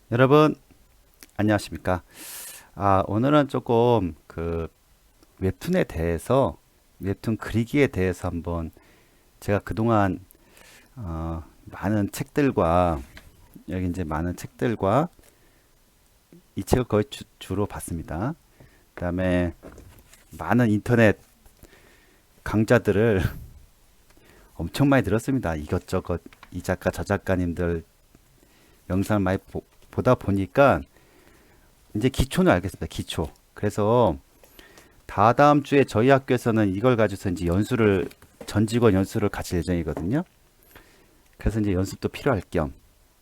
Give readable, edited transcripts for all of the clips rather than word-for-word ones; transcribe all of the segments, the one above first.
여러분 안녕하십니까? 오늘은 조금 웹툰에 대해서 웹툰 그리기에 대해서 한번 제가 그동안 많은 책들과 여기 이제 많은 책들과 이 책을 거의 주로 봤습니다. 그다음에 많은 인터넷 강좌들을 엄청 많이 들었습니다. 이것저것 이 작가 저 작가님들 영상을 많이 보다 보니까 이제 기초는 알겠습니다. 기초. 그래서 다다음 주에 저희 학교에서는 이걸 가지고서 이제 전 직원 연수를 가질 예정이거든요. 그래서 이제 연습도 필요할 겸.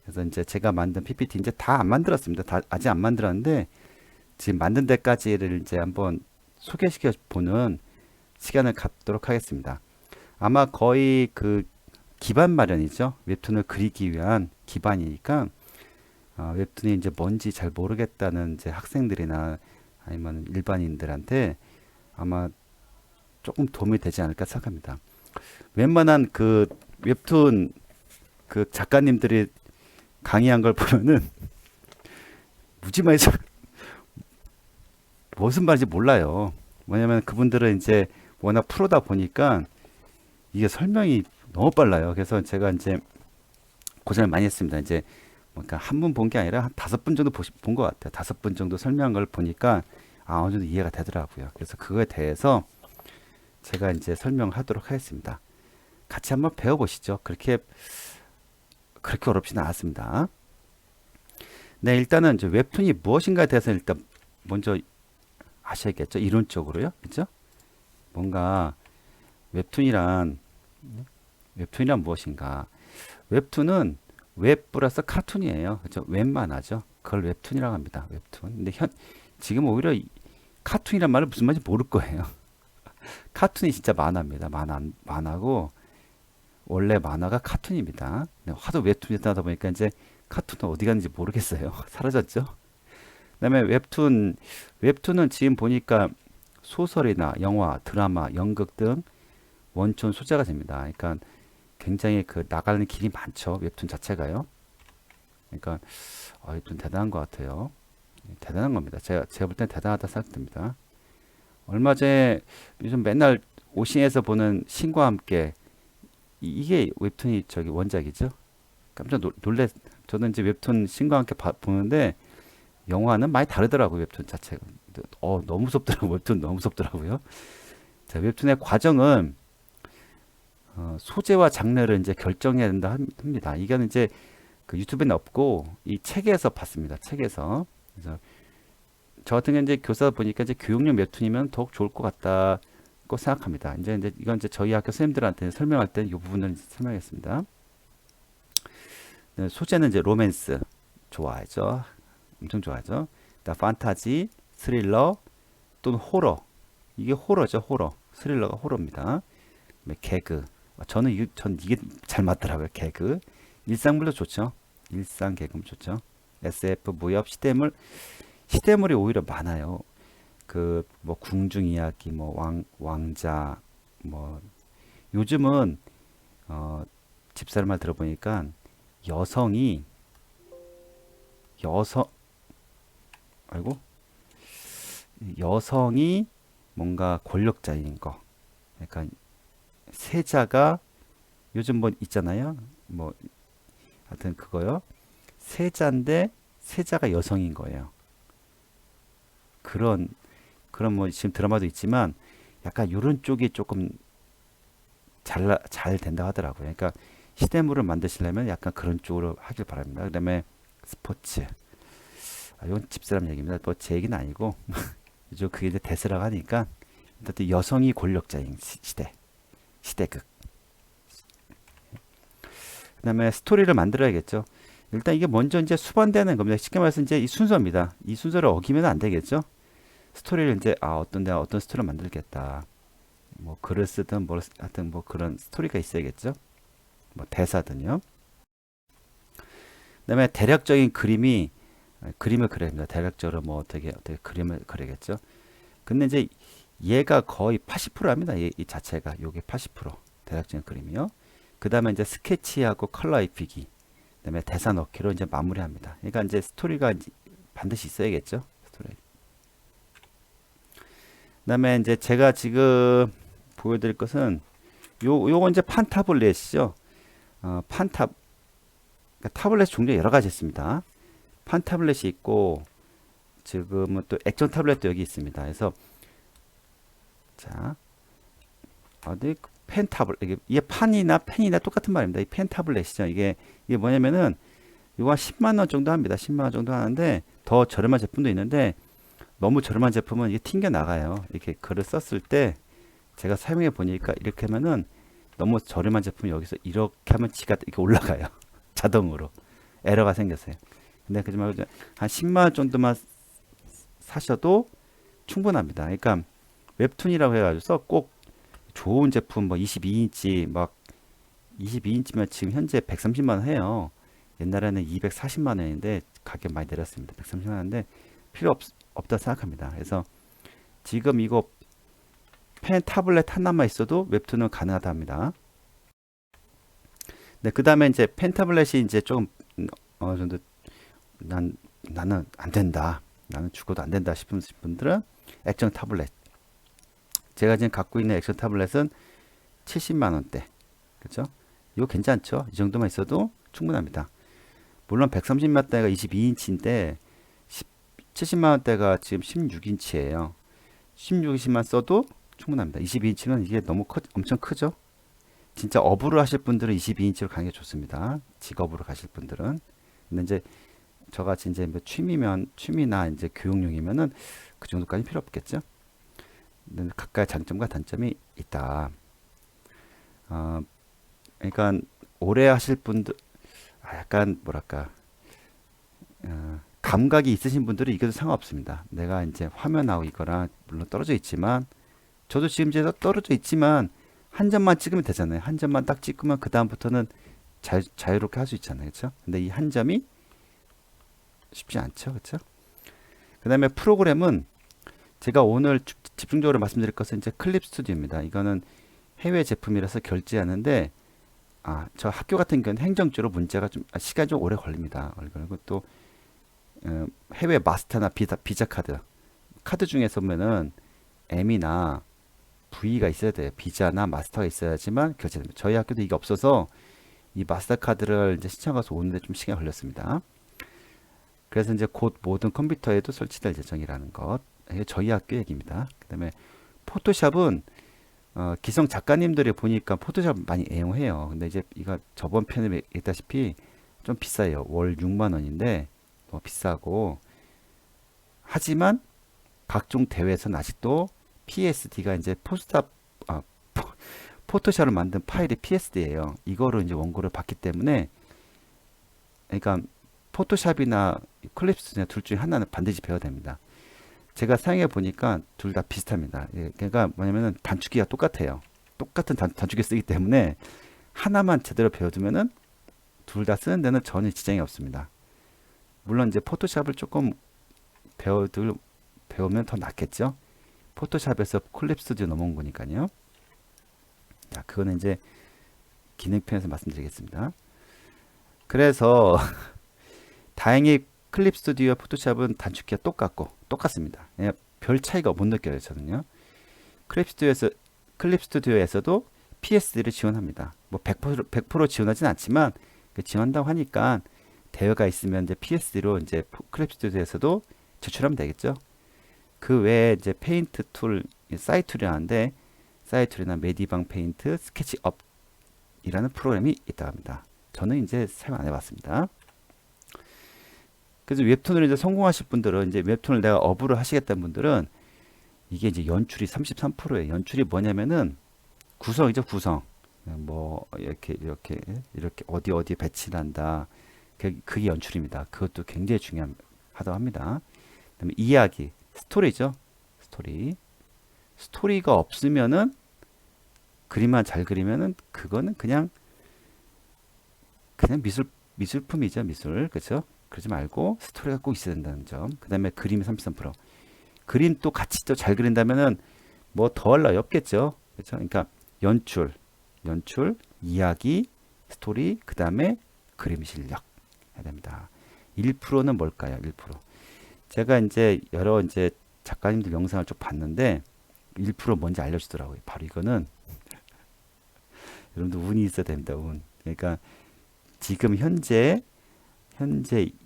그래서 이제 제가 만든 PPT 이제 다 안 만들었습니다. 다 아직 안 만들었는데 지금 만든 데까지를 이제 한번 소개시켜 보는 시간을 갖도록 하겠습니다. 아마 거의 기반 마련이죠. 웹툰을 그리기 위한 기반이니까 웹툰이 이제 뭔지 잘 모르겠다는 이제 학생들이나 아니면 일반인들한테 아마 조금 도움이 되지 않을까 생각합니다. 웬만한 웹툰 작가님들이 강의한 걸 보면은 무지 많이 무슨 말인지 몰라요. 뭐냐면 그분들은 이제 워낙 프로다 보니까 이게 설명이 너무 빨라요. 그래서 제가 이제 고생을 많이 했습니다. 이제 그러니까 한 분 본 게 아니라 한 5분 정도 본 것 같아요. 5분 정도 설명한 걸 보니까 어느 정도 이해가 되더라고요. 그래서 그거에 대해서 제가 이제 설명하도록 하겠습니다. 같이 한번 배워보시죠. 그렇게 어렵지는 않았습니다. 네, 일단은 이제 웹툰이 무엇인가에 대해서 일단 먼저 아셔야겠죠. 이론적으로요. 그죠? 뭔가 웹툰이란, 웹툰이란 무엇인가. 웹툰은 웹 플러스 카툰이에요. 그죠? 웹만화죠. 그걸 웹툰이라고 합니다. 웹툰. 근데 지금 오히려 카툰이란 말을 무슨 말인지 모를 거예요. 카툰이 진짜 만화입니다. 만화고, 원래 만화가 카툰입니다. 하도 웹툰이 하다 보니까 이제 카툰은 어디 갔는지 모르겠어요. 사라졌죠? 그다음에 웹툰은 지금 보니까 소설이나 영화, 드라마, 연극 등 원촌 소재가 됩니다. 그러니까 굉장히 나가는 길이 많죠. 웹툰 자체가요. 그러니까 웹툰 대단한 것 같아요. 대단한 겁니다. 제가 볼 땐 대단하다 생각됩니다. 얼마 전에 요즘 맨날 오신에서 보는 신과 함께 이게 웹툰이 저기 원작이죠. 깜짝 놀래. 저는 이제 웹툰 신과 함께 보는데 영화는 많이 다르더라고요. 웹툰 자체가. 너무 무섭더라고요. 웹툰 너무 무섭더라고요. 자, 웹툰의 과정은 소재와 장르를 이제 결정해야 된다 합니다. 이거는 이제 유튜브에는 없고 이 책에서 봤습니다. 책에서. 그래서 저 같은 경우 이제 교사 보니까 이제 교육용 웹툰이면 더욱 좋을 것 같다고 생각합니다. 이제 이건 이제 저희 학교 선생님들한테 설명할 때 이 부분을 설명했습니다. 네, 소재는 이제 로맨스 좋아하죠. 엄청 좋아하죠. 판타지, 스릴러 또는 호러. 이게 호러죠, 호러. 스릴러가 호러입니다. 개그. 전 이게 잘 맞더라고요, 개그. 일상물도 좋죠. 일상 개그물 좋죠. SF, 무협, 시대물이 오히려 많아요. 뭐, 궁중 이야기, 뭐, 왕자, 뭐, 요즘은, 집사람 말 들어보니까 여성이, 여성, 아이고, 여성이 뭔가 권력자인 거. 약간 세자가 요즘 뭐 있잖아요. 뭐 하여튼 그거요. 세자인데 세자가 여성인 거예요. 그런 뭐 지금 드라마도 있지만 약간 이런 쪽이 조금 잘 된다 하더라고요. 그러니까 시대물을 만드시려면 약간 그런 쪽으로 하길 바랍니다. 그다음에 스포츠. 이건 집사람 얘기입니다. 뭐 제 얘기는 아니고 요즘 그게 이제 대세라고 하니까 일단 여성이 권력자인 시대극. 그다음에 스토리를 만들어야겠죠. 일단 이게 먼저 이제 수반되는 겁니다. 쉽게 말해서 이제 이 순서입니다. 이 순서를 어기면 안 되겠죠. 스토리를 이제 내가 어떤 스토리를 만들겠다. 뭐 글을 쓰든 뭐 하여튼 뭐 그런 스토리가 있어야겠죠. 뭐 대사든요. 그다음에 대략적인 그림을 그려야 됩니다. 대략적으로 뭐 어떻게 그림을 그리겠죠. 근데 이제 얘가 거의 80%입니다. 이 자체가 요게 80% 대략적인 그림이요. 그 다음에 이제 스케치하고 컬러 입히기. 그다음에 대사 넣기로 이제 마무리합니다. 그러니까 이제 스토리가 반드시 있어야겠죠. 스토리. 그다음에 이제 제가 지금 보여드릴 것은 요거 이제 판타블렛이죠. 그러니까 타블렛 종류 여러 가지 있습니다. 판타블렛이 있고 지금은 또 액정 타블렛도 여기 있습니다. 그래서 자 어디 펜타블렛 이게 판이나 펜이나 똑같은 말입니다. 이 펜타블렛이죠. 이게 뭐냐면은 이거 한 10만 원 정도 합니다. 10만 원 정도 하는데 더 저렴한 제품도 있는데 너무 저렴한 제품은 이게 튕겨 나가요. 이렇게 글을 썼을 때 제가 사용해 보니까 이렇게 하면은 너무 저렴한 제품 여기서 이렇게 하면 지가 이렇게 올라가요. 자동으로 에러가 생겼어요. 근데 그지 말고 한 10만 원 정도만 사셔도 충분합니다. 그러니까 웹툰이라고 해가지고 꼭 좋은 제품 뭐 22인치 막 22인치면 지금 현재 130만 원 해요. 옛날에는 240만 원인데 가격 많이 내렸습니다. 130만 원인데 필요 없다 생각합니다. 그래서 지금 이거 펜 타블렛 하나만 있어도 웹툰은 가능하다 합니다. 네, 그 다음에 이제 펜 타블렛이 이제 좀 어느 정도 나는 안 된다. 나는 죽어도 안 된다 싶은 분들은 액정 타블렛. 제가 지금 갖고 있는 액션 타블렛은 70만 원대. 그렇죠? 이거 괜찮죠? 이 정도만 있어도 충분합니다. 물론 130만 원대가 22인치인데 70만 원대가 지금 16인치예요. 16인치만 써도 충분합니다. 22인치는 이게 너무 엄청 크죠? 진짜 업으로 하실 분들은 22인치로 가는 게 좋습니다. 직업으로 가실 분들은. 근데 이제 저같이 이제 뭐 취미나 이제 교육용이면은 그 정도까지 필요 없겠죠? 각각의 장점과 단점이 있다. 그러니까 오래 하실 분들 약간 뭐랄까 감각이 있으신 분들은 이겨도 상관없습니다. 내가 이제 화면하고 이거랑 물론 떨어져 있지만 저도 지금 이제 떨어져 있지만 한 점만 찍으면 되잖아요. 한 점만 딱 찍으면 그 다음부터는 자유롭게 할 수 있잖아요. 그렇죠? 근데 이 한 점이 쉽지 않죠. 그렇죠? 그 다음에 프로그램은 제가 오늘 집중적으로 말씀드릴 것은 이제 클립 스튜디오입니다. 이거는 해외 제품이라서 결제하는데 저 학교 같은 경우는 행정적으로 문제가 좀 시간이 좀 오래 걸립니다. 그리고 또 해외 마스터나 비자 카드 중에서 보면은 M이나 V가 있어야 돼요. 비자나 마스터가 있어야지만 결제됩니다. 저희 학교도 이게 없어서 이 마스터 카드를 이제 신청해서 오는데 좀 시간이 걸렸습니다. 그래서 이제 곧 모든 컴퓨터에도 설치될 예정이라는 것. 이게 저희 학교 얘기입니다. 그다음에 포토샵은 기성 작가님들이 보니까 포토샵 많이 애용해요. 근데 이제 이거 저번 편에 얘기했다시피 좀 비싸요. 월 6만 원인데 뭐 비싸고 하지만 각종 대회에서는 아직도 PSD가 이제 포토샵을 만든 파일이 PSD예요. 이거로 이제 원고를 받기 때문에 그러니까 포토샵이나 클립스나 둘 중에 하나는 반드시 배워야 됩니다. 제가 사용해 보니까 둘 다 비슷합니다. 그러니까 뭐냐면은 단축키가 똑같아요. 똑같은 단축키 쓰기 때문에 하나만 제대로 배워두면은 둘 다 쓰는 데는 전혀 지장이 없습니다. 물론 이제 포토샵을 조금 배우면 더 낫겠죠. 포토샵에서 클립 스튜디오 넘어온 거니까요. 자, 그거는 이제 기능편에서 말씀드리겠습니다. 그래서 다행히 클립 스튜디오와 포토샵은 단축키가 똑같습니다. 별 차이가 못 느껴요, 저는요. 클립 스튜디오에서도 PSD를 지원합니다. 뭐 100% 지원하진 않지만 지원한다고 하니까 대회가 있으면 이제 PSD로 이제 클립 스튜디오에서도 제출하면 되겠죠. 그 외에 이제 페인트 툴, 사이툴이라는데 사이툴이나 메디방 페인트, 스케치업이라는 프로그램이 있다고 합니다. 저는 이제 사용 안 해봤습니다. 그래서 웹툰을 이제 성공하실 분들은 이제 웹툰을 내가 업으로 하시겠다는 분들은 이게 이제 연출이 33%예요. 연출이 뭐냐면은 구성이죠, 구성. 뭐 이렇게 어디 배치를 한다. 그게 연출입니다. 그것도 굉장히 중요하다고 합니다. 그다음에 이야기, 스토리죠. 스토리가 없으면은 그림만 잘 그리면은 그거는 그냥 미술품이죠, 미술. 그렇죠? 그러지 말고 스토리가 꼭 있어야 된다는 점. 그다음에 그림이 33%. 그림 또 같이 또 잘 그린다면은 뭐 더할 나위 없겠죠. 그렇죠? 그러니까 연출, 이야기, 스토리, 그다음에 그림 실력. 해야 됩니다. 1%는 뭘까요? 1%. 제가 이제 여러 이제 작가님들 영상을 쭉 봤는데 1% 뭔지 알려주더라고요. 바로 이거는 여러분들 운이 있어야 됩니다. 운. 그러니까 지금 현재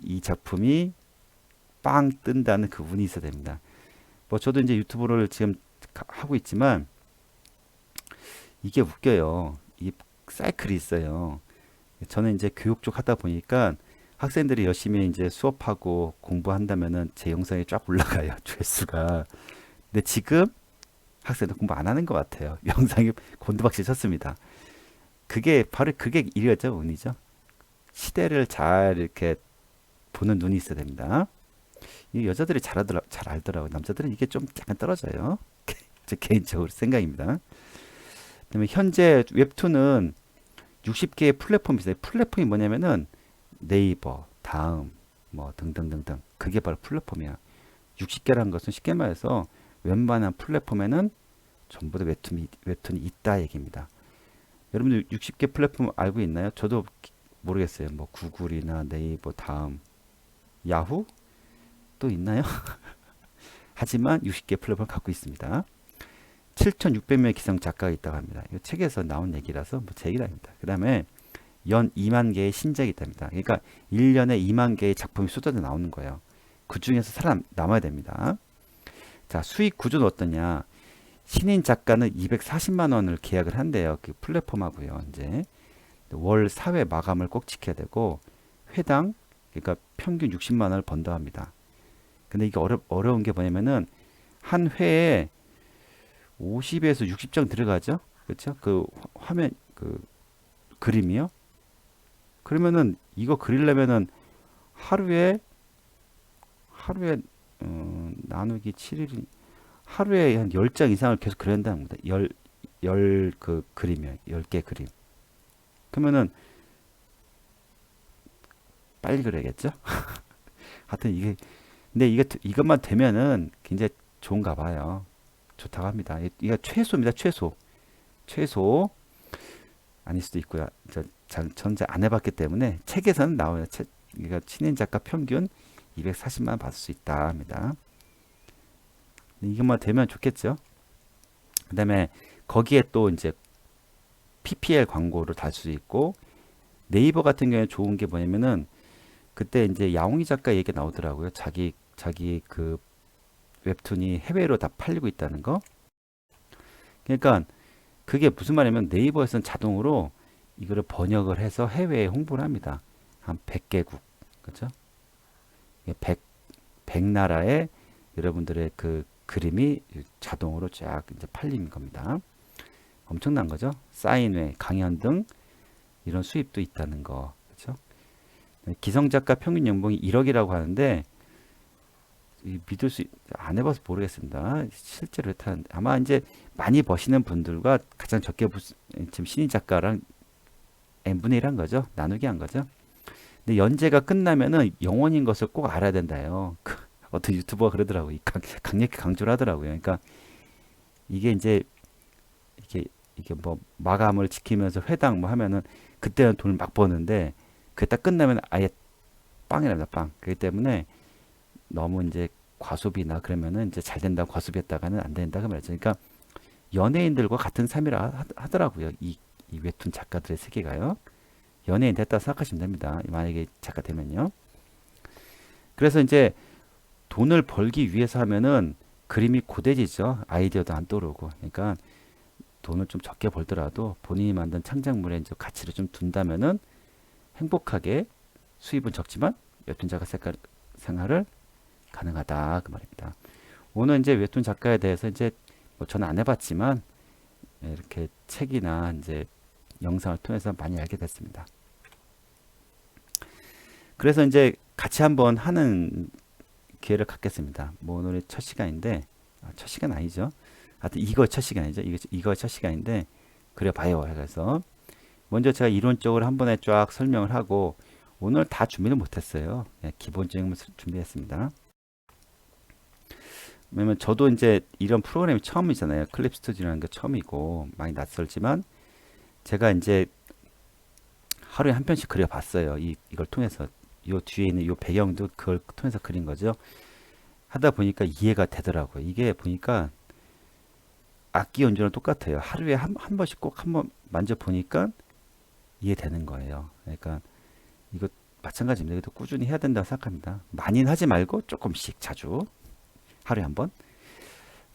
이 작품이 빵 뜬다는 그 운이 있어야 됩니다. 뭐 저도 이제 유튜브를 지금 하고 있지만 이게 웃겨요. 이 사이클이 있어요. 저는 이제 교육 쪽 하다 보니까 학생들이 열심히 이제 수업하고 공부한다면은 제 영상이 쫙 올라가요. 조회수가. 근데 지금 학생들 공부 안 하는 것 같아요. 영상이 곤두박질 쳤습니다. 그게 바로 그게 이거죠. 운이죠. 시대를 잘 이렇게 보는 눈이 있어야 됩니다. 이 여자들이 잘 알더라고요. 남자들은 이게 좀 약간 떨어져요. 제 개인적으로 생각입니다. 그다음에 현재 웹툰은 60개의 플랫폼이 있어요. 플랫폼이 뭐냐면은 네이버, 다음, 뭐 등등등등. 그게 바로 플랫폼이야. 60개라는 것은 쉽게 말해서 웬만한 플랫폼에는 전부 다 웹툰이 있다 얘기입니다. 여러분들 60개 플랫폼 알고 있나요? 저도 모르겠어요. 뭐 구글이나 네이버, 다음, 야후 또 있나요? 하지만 60개 플랫폼을 갖고 있습니다. 7,600명의 기성 작가가 있다고 합니다. 이 책에서 나온 얘기라서 뭐 제 얘기는 아닙니다. 그 다음에 연 2만 개의 신작이 있답니다. 그러니까 1년에 2만 개의 작품이 쏟아져 나오는 거예요. 그 중에서 살아남아야 됩니다. 자, 수익 구조는 어떠냐? 신인 작가는 240만 원을 계약을 한대요. 그 플랫폼하고요. 이제 월 사회 마감을 꼭 지켜야 되고 회당 그러니까 평균 60만 원을 번다 합니다. 근데 이게 어려운 게 뭐냐면은 한 회에 50에서 60장 들어가죠. 그렇죠? 그 화면 그 그림이요. 그러면은 이거 그리려면은 하루에 나누기 7일 하루에 한 10장 이상을 계속 그려야 한다는 겁니다. 그 그림이요. 10개 그림. 그러면은 빨리 그려야겠죠? 하여튼 이게 근데 이것만 되면은 굉장히 좋은가 봐요. 좋다고 합니다. 이게 최소입니다. 최소 아닐 수도 있고요. 저는 잘 안 해봤기 때문에 책에서는 나와요. 그러니까 신인 작가 평균 240만 원 받을 수 있다 합니다. 이것만 되면 좋겠죠. 그 다음에 거기에 또 이제 PPL 광고를 달 수 있고 네이버 같은 경우에 좋은 게 뭐냐면은 그때 이제 야옹이 작가 얘기 나오더라고요. 자기 그 웹툰이 해외로 다 팔리고 있다는 거. 그러니까 그게 무슨 말이냐면 네이버에서는 자동으로 이거를 번역을 해서 해외에 홍보를 합니다. 한 100개국. 그렇죠? 100나라에 여러분들의 그 그림이 자동으로 쫙 이제 팔리는 겁니다. 엄청난 거죠. 사인회, 강연 등 이런 수입도 있다는 거. 그렇죠? 기성작가 평균 연봉이 1억이라고 하는데 믿을 수 안 해봐서 모르겠습니다. 실제로 아마 이제 많이 버시는 분들과 가장 적게 지금 신인 작가랑 n분의 1한 거죠. 나누기 한 거죠. 근데 연재가 끝나면은 영원인 것을 꼭 알아야 된다요. 어떤 유튜버가 그러더라고요. 강력히 강조를 하더라고요. 그러니까 이게 이제 이게 뭐 마감을 지키면서 회당 뭐 하면은 그때는 돈을 막 버는데 그게 딱 끝나면 아예 빵이랍니다. 빵. 그렇기 때문에 너무 이제 과소비나 그러면은 이제 잘 된다고 과소비했다가는 안 된다 그 말이죠. 그러니까 연예인들과 같은 삶이라 하더라고요. 이 웹툰 작가들의 세계가요. 연예인 됐다 생각하시면 됩니다. 만약에 작가 되면요. 그래서 이제 돈을 벌기 위해서 하면은 그림이 고돼지죠. 아이디어도 안 떠오르고. 그러니까 돈을 좀 적게 벌더라도 본인이 만든 창작물에 이제 가치를 좀 둔다면은 행복하게 수입은 적지만 웹툰 작가 생활을 가능하다 그 말입니다. 오늘 이제 웹툰 작가에 대해서 이제 뭐 저는 안 해봤지만 이렇게 책이나 이제 영상을 통해서 많이 알게 됐습니다. 그래서 이제 같이 한번 하는 기회를 갖겠습니다. 뭐 오늘이 첫 시간인데 첫 시간 아니죠. 하여튼 이거 첫 시간이죠. 이거 첫 시간인데 그려봐요. 해서 먼저 제가 이론적으로 한 번에 쫙 설명을 하고 오늘 다 준비를 못했어요. 기본적인 것을 준비했습니다. 왜냐면 저도 이제 이런 프로그램이 처음이잖아요. 클립 스튜디오라는 게 처음이고 많이 낯설지만 제가 이제 하루에 한 편씩 그려봤어요. 이걸 통해서 요 뒤에 있는 요 배경도 그걸 통해서 그린 거죠. 하다 보니까 이해가 되더라고요. 이게 보니까 악기 연주랑 똑같아요. 하루에 한 번씩 꼭 한번 만져보니까 이해되는 거예요. 그러니까 이거 마찬가지입니다. 이것도 꾸준히 해야 된다고 생각합니다. 많이는 하지 말고 조금씩 자주 하루에 한 번.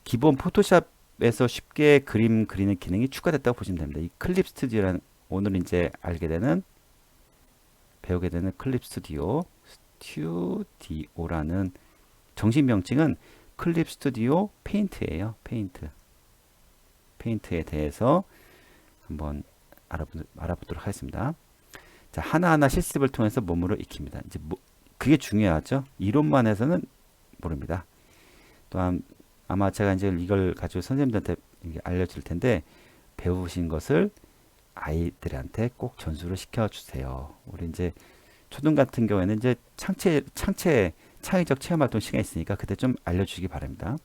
기본 포토샵에서 쉽게 그림 그리는 기능이 추가됐다고 보시면 됩니다. 이 클립 스튜디오라는 오늘 이제 알게 되는 배우게 되는 클립 스튜디오라는 정식 명칭은 클립 스튜디오 페인트예요. 페인트에 대해서 한번 알아보도록 하겠습니다. 자, 하나하나 실습을 통해서 몸으로 익힙니다. 이제 그게 중요하죠. 이론만 해서는 모릅니다. 또한 아마 제가 이제 이걸 가지고 선생님들한테 알려줄 텐데 배우신 것을 아이들한테 꼭 전수를 시켜주세요. 우리 이제 초등 같은 경우에는 이제 창의적 체험 활동 시간이 있으니까 그때 좀 알려주시기 바랍니다.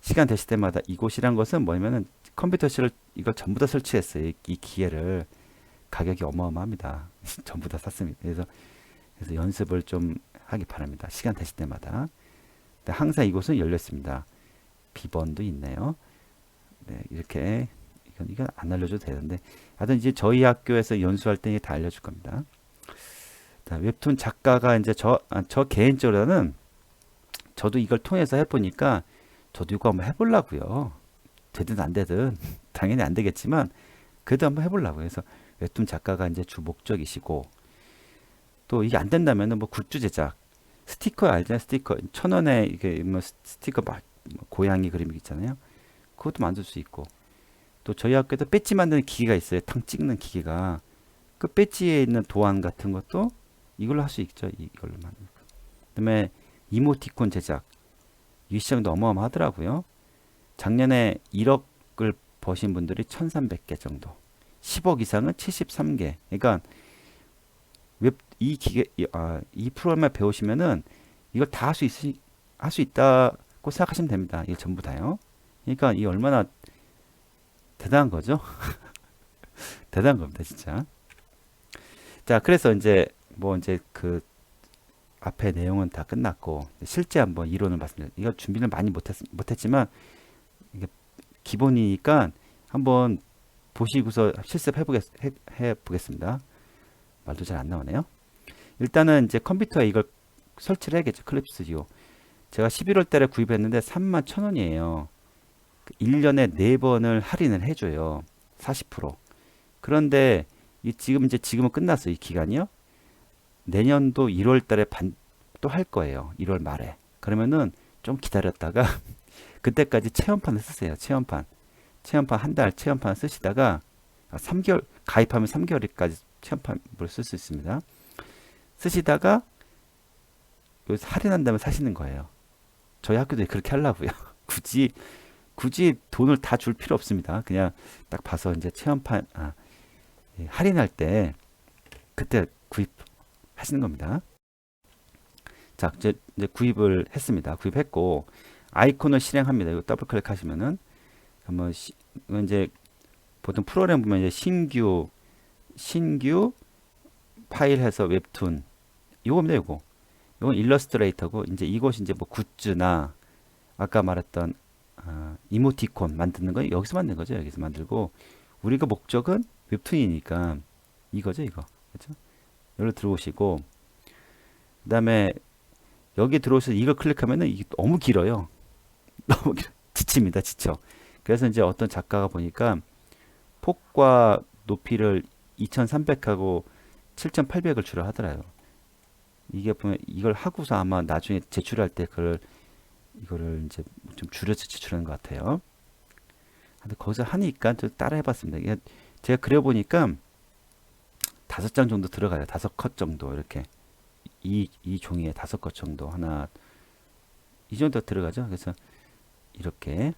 시간 되실 때마다 이곳이란 것은 뭐냐면은 컴퓨터실을 이걸 전부 다 설치했어요. 이 기계를 가격이 어마어마합니다. 전부 다 샀습니다. 그래서 연습을 좀 하기 바랍니다. 시간 되실 때마다. 항상 이곳은 열렸습니다. 비번도 있네요. 네, 이렇게 이건 안 알려줘도 되는데 하여튼 이제 저희 학교에서 연수할 때 다 알려줄 겁니다. 웹툰 작가가 이제 저 개인적으로는 저도 이걸 통해서 해보니까 저도 이거 한번 해보려고요. 되든 안 되든 당연히 안 되겠지만 그래도 한번 해보려고요. 그래서 웹툰 작가가 이제 주 목적이시고 또 이게 안 된다면은 뭐 굿즈 제작 스티커 알잖아요. 스티커 1,000원에 이게 뭐 스티커 막 고양이 그림 있잖아요. 그것도 만들 수 있고 또 저희 학교에도 배지 만드는 기계가 있어요. 탕 찍는 기계가 그 배지에 있는 도안 같은 것도 이걸로 할 수 있죠. 이걸로 만들고 그다음에 이모티콘 제작 이 시장도 어마어마하더라고요. 작년에 1억을 버신 분들이 1,300개 정도 10억 이상은 73개. 그러니까 이 기계 이 프로그램을 배우시면은 이걸 다 할 수 있다고 생각하시면 됩니다. 이게 전부 다요. 그러니까 이 얼마나 대단한 거죠? 대단한 겁니다, 진짜. 자, 그래서 이제 뭐 이제 그 앞에 내용은 다 끝났고 실제 한번 이론을 말씀드려요. 이거 준비를 많이 못했지만 이게 기본이니까 한번 보시고서 실습해 보겠습니다. 말도 잘 안 나오네요. 일단은 이제 컴퓨터에 이걸 설치를 해야겠죠. 클립 스튜디오. 제가 11월 달에 구입했는데 31,000원이에요. 1년에 4번을 할인을 해줘요. 40%. 그런데 지금은 끝났어요. 이 기간이요. 내년도 1월 달에 또 할 거예요. 1월 말에. 그러면은 좀 기다렸다가 그때까지 체험판을 쓰세요. 체험판 한 달 체험판 쓰시다가 3개월 가입하면 3개월까지 체험판을 쓸 수 있습니다. 쓰시다가 할인한 다음에 사시는 거예요. 저희 학교도 그렇게 하려고요. 굳이 돈을 다 줄 필요 없습니다. 그냥 딱 봐서 이제 체험판 할인할 때 그때 구입하시는 겁니다. 자, 이제 구입을 했습니다. 구입했고 아이콘을 실행합니다. 이거 더블 클릭하시면은 한번 이제 보통 프로그램 보면 이제 신규 파일 해서 웹툰 이겁니다. 이건 일러스트레이터고 이제 이것이 이제 뭐 굿즈나 아까 말했던 이모티콘 만드는 거 여기서 만든 거죠. 여기서 만들고 우리가 목적은 웹툰이니까 이거죠. 이거 그렇죠? 여기로 들어오시고 그다음에 여기 들어오셔서 이거 클릭하면은 이게 너무 길어요. 너무 길어. 지칩니다. 지쳐. 그래서 이제 어떤 작가가 보니까 폭과 높이를 2300하고 7800을 주로 하더라고요. 이게 보면 이걸 하고서 아마 나중에 제출할 때 이거를 이제 좀 줄여서 제출하는 것 같아요. 근데 거기서 하니까 좀 따라 해봤습니다. 제가 그려보니까 5장 정도 들어가요. 5컷 정도 이렇게 이 종이에 5컷 정도 하나 이 정도 들어가죠. 그래서 이렇게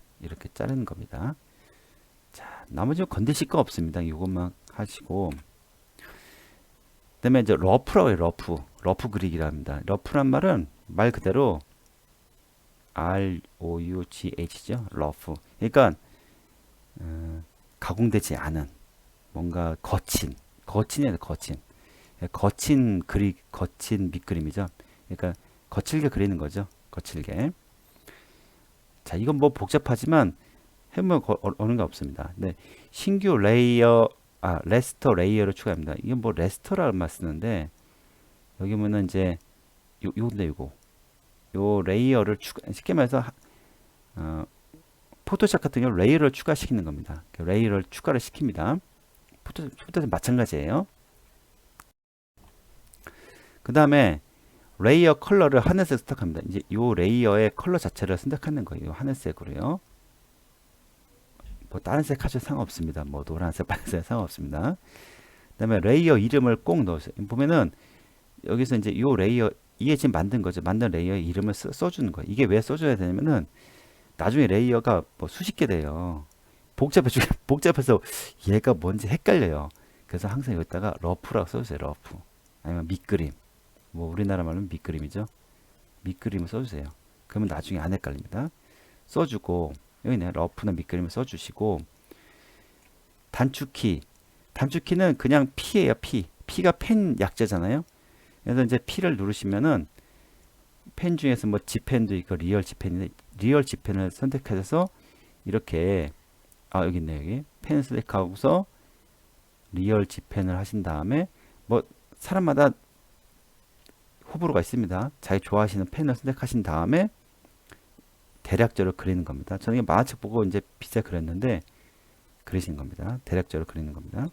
자르는 겁니다. 자, 나머지 건드실 거 없습니다. 이것만 하시고 그다음에 이제 러프라고 해요. 러프 그리기라 합니다. 러프란 말은 말 그대로 ROUGH죠. 러프. 그러니까 가공되지 않은 뭔가 거친이에요. 거친. 거친 밑그림이죠. 그러니까 거칠게 그리는 거죠. 거칠게. 자, 이건 뭐 복잡하지만 해보면 어려운 게 없습니다. 네, 신규 레이어, 레스터 레이어를 추가합니다. 이건 뭐 레스터라는 말 쓰는데, 여기 보면은 이제, 요건데 요 레이어를 쉽게 말해서, 어, 포토샵 같은 경우 레이어를 추가시키는 겁니다. 레이어를 추가를 시킵니다. 포토샵 마찬가지예요. 그 다음에 레이어 컬러를 하늘색 선택합니다. 이제 요 레이어의 컬러 자체를 선택하는 거예요. 하늘색으로요. 뭐 다른 색 하셔도 상관없습니다. 뭐 노란색, 빨간색 상관없습니다. 그 다음에 레이어 이름을 꼭 넣으세요. 보면은 여기서 이제 요 레이어, 이게 지금 만든 거죠. 만든 레이어의 이름을 써주는 거예요. 이게 왜 써줘야 되냐면은 나중에 레이어가 뭐 수십 개 돼요. 복잡해서 얘가 뭔지 헷갈려요. 그래서 항상 여기다가 러프라고 써주세요. 러프. 아니면 밑그림. 뭐 우리나라 말로는 밑그림이죠. 밑그림을 써주세요. 그러면 나중에 안 헷갈립니다. 써주고, 여기네, 러프나 밑그림을 써주시고, 단축키는 그냥 P예요. P가 펜 약자잖아요. 그래서 이제 P를 누르시면은 펜 중에서 뭐 G펜도 있고 리얼 G펜인데, 리얼 G펜을 선택해서 이렇게, 여기 있네. 여기 펜 선택하고서 리얼 G펜을 하신 다음에, 뭐 사람마다 호불호가 있습니다. 자기 좋아하시는 펜을 선택하신 다음에 대략적으로 그리는 겁니다. 저는 만화책 보고 이제 비슷하게 그렸는데 그리시는 겁니다. 대략적으로 그리는 겁니다.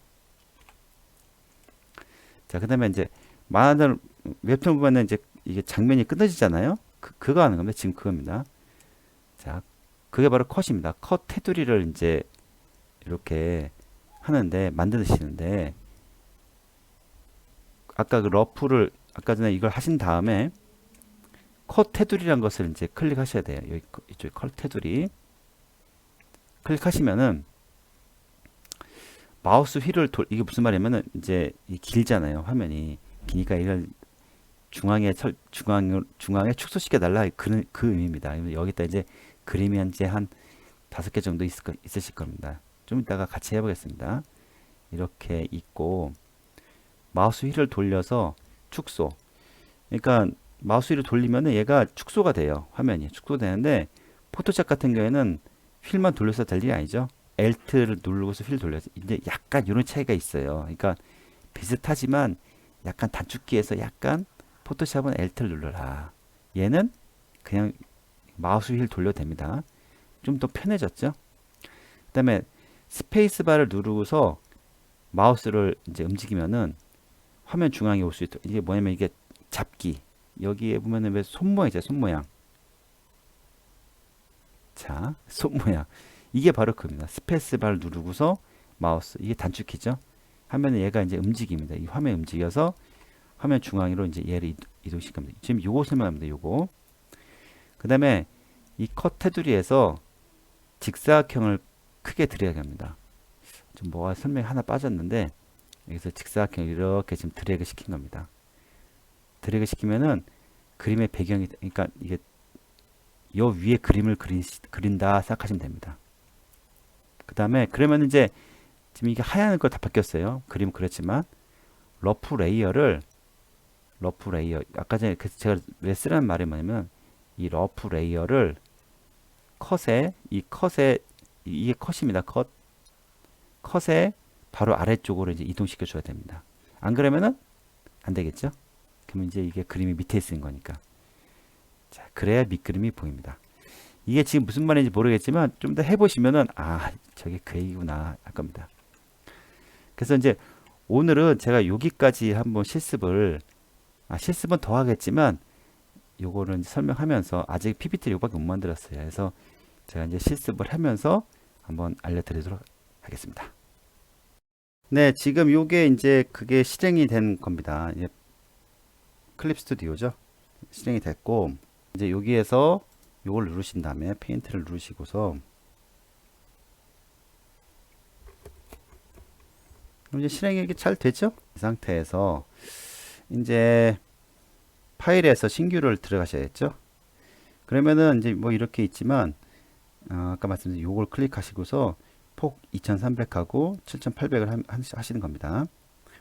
자, 그 다음에 이제 만화들 웹툰 보면은 이제 이게 장면이 끊어지잖아요. 그거 하는 겁니다. 지금 그겁니다. 자, 그게 바로 컷입니다. 컷 테두리를 이제 이렇게 하는데 만드시는데, 아까 그 러프를 아까 전에 이걸 하신 다음에 컷 테두리란 것을 이제 클릭하셔야 돼요. 여기 이쪽 컷 테두리 클릭하시면은 마우스 휠을 이게 무슨 말이냐면은 이제 길잖아요. 화면이 기니까 이걸 중앙에 축소시켜 달라, 그 의미입니다. 여기다 이제 그림이 이제 한 5개 정도 있으실 겁니다. 좀 이따가 같이 해보겠습니다. 이렇게 있고, 마우스 휠을 돌려서 축소. 그러니까 마우스 휠을 돌리면은 얘가 축소가 돼요. 화면이 축소되는데, 포토샵 같은 경우에는 휠만 돌려서 될 일이 아니죠. Alt를 누르고서 휠 돌려서 이제 약간 이런 차이가 있어요. 그러니까 비슷하지만 약간 단축키에서 약간, 포토샵은 Alt를 눌러라. 얘는 그냥 마우스 휠 돌려도 됩니다. 좀 더 편해졌죠. 그 다음에 스페이스바를 누르고서 마우스를 이제 움직이면은 화면 중앙에 올 수 있도록, 이게 뭐냐면 이게 잡기. 여기에 보면은 왜 손모양이죠, 손모양. 자, 손모양. 이게 바로 그겁니다. 스페이스바를 누르고서 마우스, 이게 단축키죠. 하면은 얘가 이제 움직입니다. 이 화면 움직여서 화면 중앙으로 이제 얘를 이동시킬 겁니다. 지금 요거 설명합니다. 요거. 그 다음에 이 컷 테두리에서 직사각형을 크게 드래그 합니다. 좀 뭐가 설명이 하나 빠졌는데, 여기서 직사각형 이렇게 지금 드래그 시킨 겁니다. 드래그 시키면은 그림의 배경이, 그러니까 이게 요 위에 그림을 그린다 생각하시면 됩니다. 그 다음에 그러면 이제 지금 이게 하얀 거 다 바뀌었어요. 그림 그렸지만 러프 레이어, 아까 전에 제가 왜 쓰라는 말이 뭐냐면, 이 러프 레이어를 이게 컷입니다. 컷의 바로 아래쪽으로 이제 이동시켜 줘야 됩니다. 안 그러면은 안 되겠죠? 그러면 이제 이게 그림이 밑에 있는 거니까. 자, 그래야 밑그림이 보입니다. 이게 지금 무슨 말인지 모르겠지만 좀 더 해보시면은, 저게 그 얘기구나 할 겁니다. 그래서 이제 오늘은 제가 여기까지 한번 실습은 더 하겠지만, 요거는 설명하면서 아직 PPT를 요밖에 못 만들었어요. 그래서 제가 이제 실습을 하면서 한번 알려드리도록 하겠습니다. 네, 지금 요게 이제 그게 실행이 된 겁니다. 이제 클립 스튜디오죠. 실행이 됐고, 이제 여기에서 요걸 누르신 다음에 페인트를 누르시고서 이제 실행이 이렇게 잘 되죠? 이 상태에서 이제 파일에서 신규를 들어가셔야겠죠? 그러면은 이제 뭐 이렇게 있지만, 아까 말씀드린 요걸 클릭하시고서 폭 2300하고 7800을 하시는 겁니다.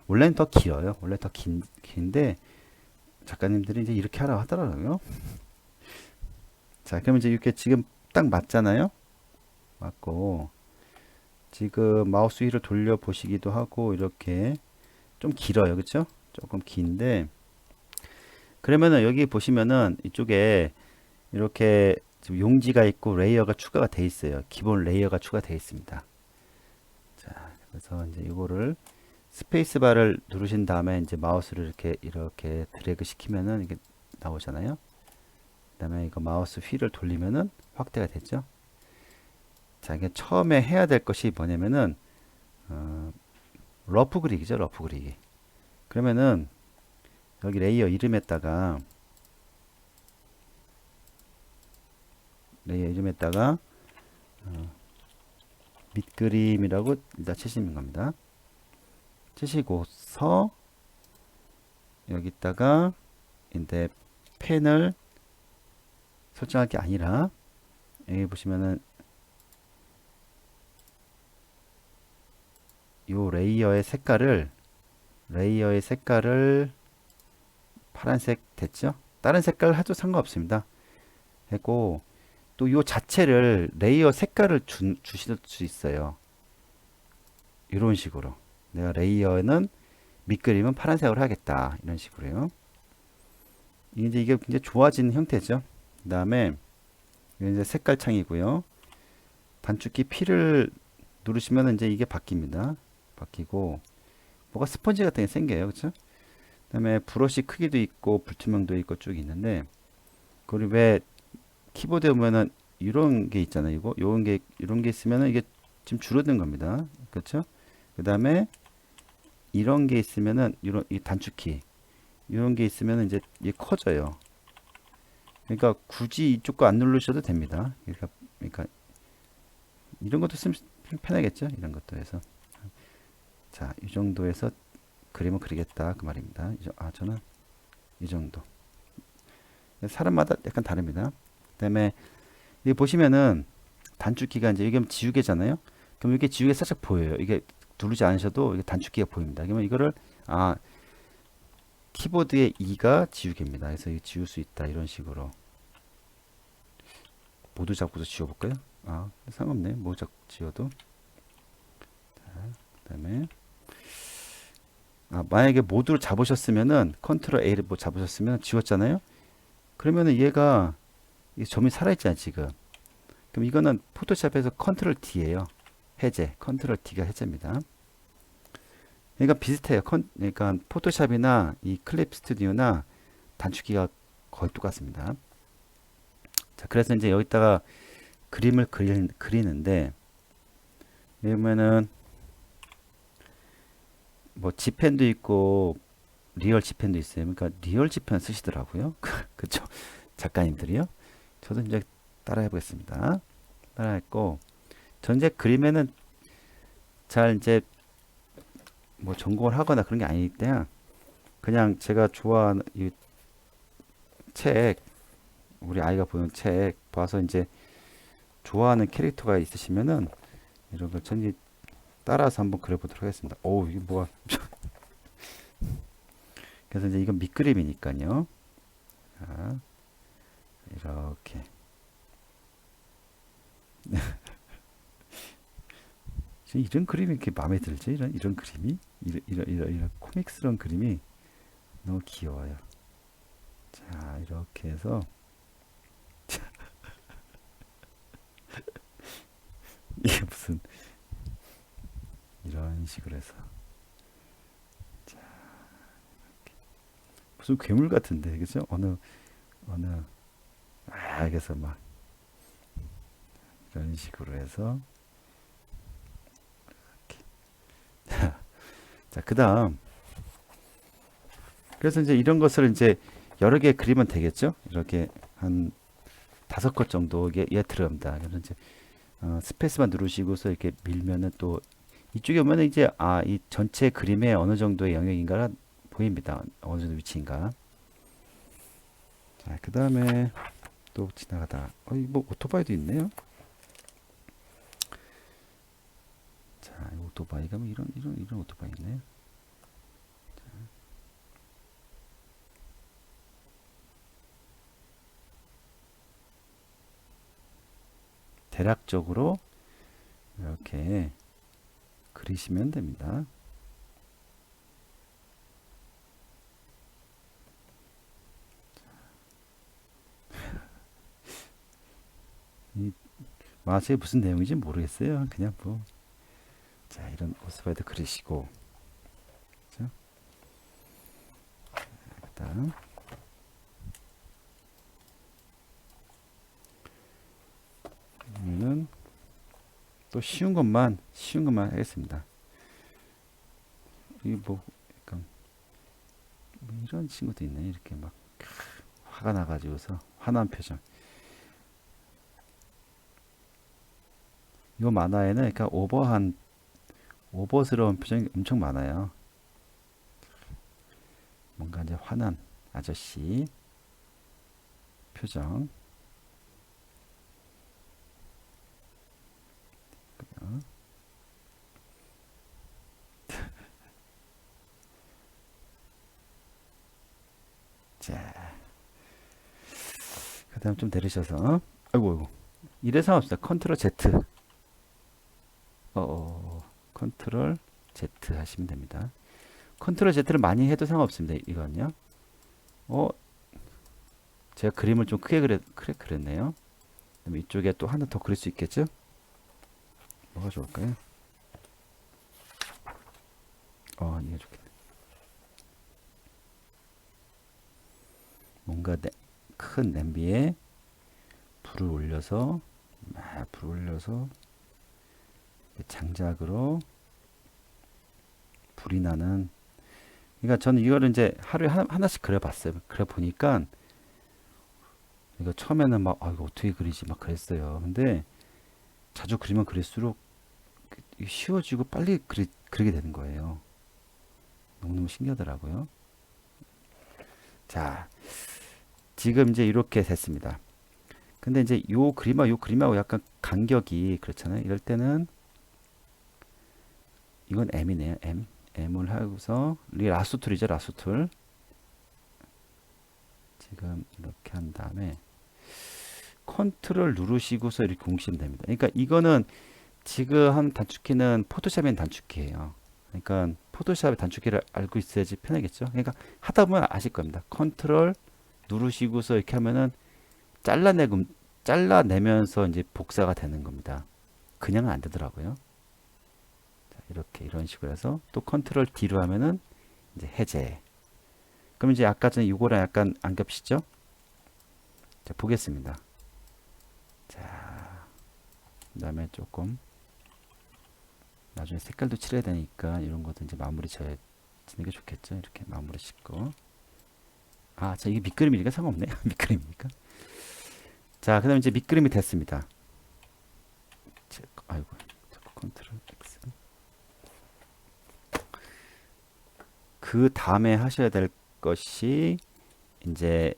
원래는 더 길어요. 원래 더 긴데 작가님들이 이제 이렇게 하라고 하더라고요. 자, 그러면 이제 이렇게 지금 딱 맞잖아요. 맞고 지금 마우스 휠을 돌려 보시기도 하고 이렇게 좀 길어요. 그쵸? 조금 긴데 그러면은 여기 보시면은 이쪽에 이렇게 지금 용지가 있고 레이어가 추가가 돼 있어요. 기본 레이어가 추가되어 있습니다. 자, 그래서 이제 이거를 스페이스바를 누르신 다음에 이제 마우스를 이렇게 드래그 시키면은 이게 나오잖아요. 그다음에 이거 마우스 휠을 돌리면은 확대가 됐죠. 자, 이게 처음에 해야 될 것이 뭐냐면은 러프 그리기죠. 러프 그리기. 그러면은 여기 레이어 이름에다가 밑그림이라고 일단 치시는 겁니다. 치시고서 여기다가 이제 펜을 설정할 게 아니라 여기 보시면은 요 레이어의 색깔을 파란색 됐죠? 다른 색깔 해도 상관없습니다. 하고 또 요 자체를 레이어 색깔을 주실 수 있어요. 이런 식으로 내가 레이어는 밑그림은 파란색으로 하겠다 이런 식으로요. 이게 굉장히 좋아진 형태죠. 그 다음에 이제 색깔 창이고요. 단축키 P를 누르시면 이제 이게 바뀝니다. 바뀌고 뭐가 스펀지 같은 게 생겨요. 그렇죠? 그다음에 브러쉬 크기도 있고 불투명도 있고 쭉 있는데 그리고 왜 키보드에 보면은 이런 게 있잖아요. 이런 게 있으면은 이게 지금 줄어든 겁니다. 그렇죠? 그다음에 이런 게 있으면은 이런 이 단축키 이런 게 있으면은 이제 이게 커져요. 그러니까 굳이 이쪽 거 안 누르셔도 됩니다. 그러니까 이런 것도 쓰면 편하겠죠? 이런 것도 해서 자, 이 정도에서 그림을 그리겠다 그 말입니다. 저는 이 정도. 사람마다 약간 다릅니다. 그다음에 여기 보시면은 단축키가 이제 이게 지우개잖아요. 그럼 이게 지우개 살짝 보여요. 이게 누르지 않으셔도 이게 단축키가 보입니다. 그러면 이거를 키보드의 E가 지우개입니다. 그래서 이거 지울 수 있다 이런 식으로 모두 잡고서 지워볼까요? 상관없네. 모두 잡고 지워도. 자, 그다음에 만약에 모두를 잡으셨으면은 컨트롤 A를 뭐 잡으셨으면 지웠잖아요. 그러면은 얘가 이 점이 살아있잖아요 지금. 그럼 이거는 포토샵에서 컨트롤 D예요. 해제. 컨트롤 D가 해제입니다. 그러니까 비슷해요. 그러니까 포토샵이나 이 클립 스튜디오나 단축키가 거의 똑같습니다. 자, 그래서 이제 여기다가 그림을 그리는데 그러면은 뭐 지펜도 있고 리얼 지펜도 있어요. 그러니까 리얼 지펜 쓰시더라고요. 그쵸? 작가님들이요. 저도 이제 따라해 보겠습니다. 따라했고 전제 그림에는 잘 이제 뭐 전공을 하거나 그런 게 아니기 때문에 그냥 제가 좋아하는 이 책, 우리 아이가 보는 책 봐서 이제 좋아하는 캐릭터가 있으시면은 이런 걸 전지 따라서 한번 그려보도록 하겠습니다. 오, 이게 뭐야? 그래서 이제 이건 밑그림이니까요. 자, 이렇게. 이런 그림이 이렇게 마음에 들지? 이런 그림이? 이런 코믹스러운 그림이 너무 귀여워요. 자, 이렇게 해서. 이게 무슨, 이런 식으로 해서. 자, 무슨 괴물 같은데, 그죠? 그래서 막, 이런 식으로 해서. 자, 그 다음. 그래서 이제 이런 것을 이제 여러 개 그리면 되겠죠? 이렇게 한 5컷 정도 얘 들어갑니다. 그래서 이제 스페이스만 누르시고서 이렇게 밀면은 또 이쪽에 오면은 이제 이 전체 그림에 어느 정도의 영역인가 보입니다. 어느 정도 위치인가. 자, 그 다음에 또 지나가다. 뭐 오토바이도 있네요. 자, 오토바이가 뭐 이런 오토바이 있네. 대략적으로 이렇게 그리시면 됩니다. 이 만화책이 무슨 내용인지 모르겠어요. 그냥 뭐, 자, 이런 오스바이드 그리시고, 자, 그다음 는 또 쉬운 것만 하겠습니다. 이 뭐 약간 뭐 이런 친구도 있네. 이렇게 막 화가 나가지고서 화난 표정. 이 만화에는 그러니까 오버스러운 표정이 엄청 많아요. 뭔가 이제 화난 아저씨 표정. 자, 그다음 좀 내리셔서, 아이고, 이래 상관없습니다. 컨트롤 Z, 컨트롤 Z 하시면 됩니다. 컨트롤 Z를 많이 해도 상관없습니다. 이건요. 제가 그림을 좀 크게 그랬네요. 그럼 이쪽에 또 하나 더 그릴 수 있겠죠? 뭐가 좋을까요? 이게 좋겠네. 뭔가 큰 냄비에 불을 올려서 장작으로 불이 나는. 그러니까 저는 이거를 이제 하루에 하나씩 그려봤어요. 그려보니까 이거 처음에는 막 이거 어떻게 그리지 막 그랬어요. 근데 자주 그리면 그릴수록 쉬워지고 빨리 그리게 되는 거예요. 너무너무 신기하더라고요. 자, 지금 이제 이렇게 됐습니다. 근데 이제 요 그림하고 약간 간격이 그렇잖아요. 이럴 때는 이건 M이네요. M을 하고서 이게 라sso 툴이죠. 라sso 툴. 지금 이렇게 한 다음에 컨트롤 누르시고서 이렇게 옮기시면 됩니다. 그러니까 이거는 지금 한 단축키는 포토샵의 단축키예요. 그러니까 포토샵의 단축키를 알고 있어야지 편하겠죠. 그러니까 하다 보면 아실 겁니다. 컨트롤 누르시고서 이렇게 하면은 잘라내면서 이제 복사가 되는 겁니다. 그냥은 안 되더라고요. 자, 이렇게 이런 식으로 해서 또 컨트롤 D로 하면은 이제 해제. 그럼 이제 아까 전에 이거랑 약간 안 겹치죠? 자, 보겠습니다. 자, 그다음에 조금 나중에 색깔도 칠해야 되니까 이런 것도 이제 마무리 지는 게 좋겠죠. 이렇게 마무리 짓고. 자, 이게 밑그림이니까 상관없네요. 밑그림이니까. 자, 그 다음에 이제 밑그림이 됐습니다. 아이고, 자꾸 컨트롤 X. 그 다음에 하셔야 될 것이 이제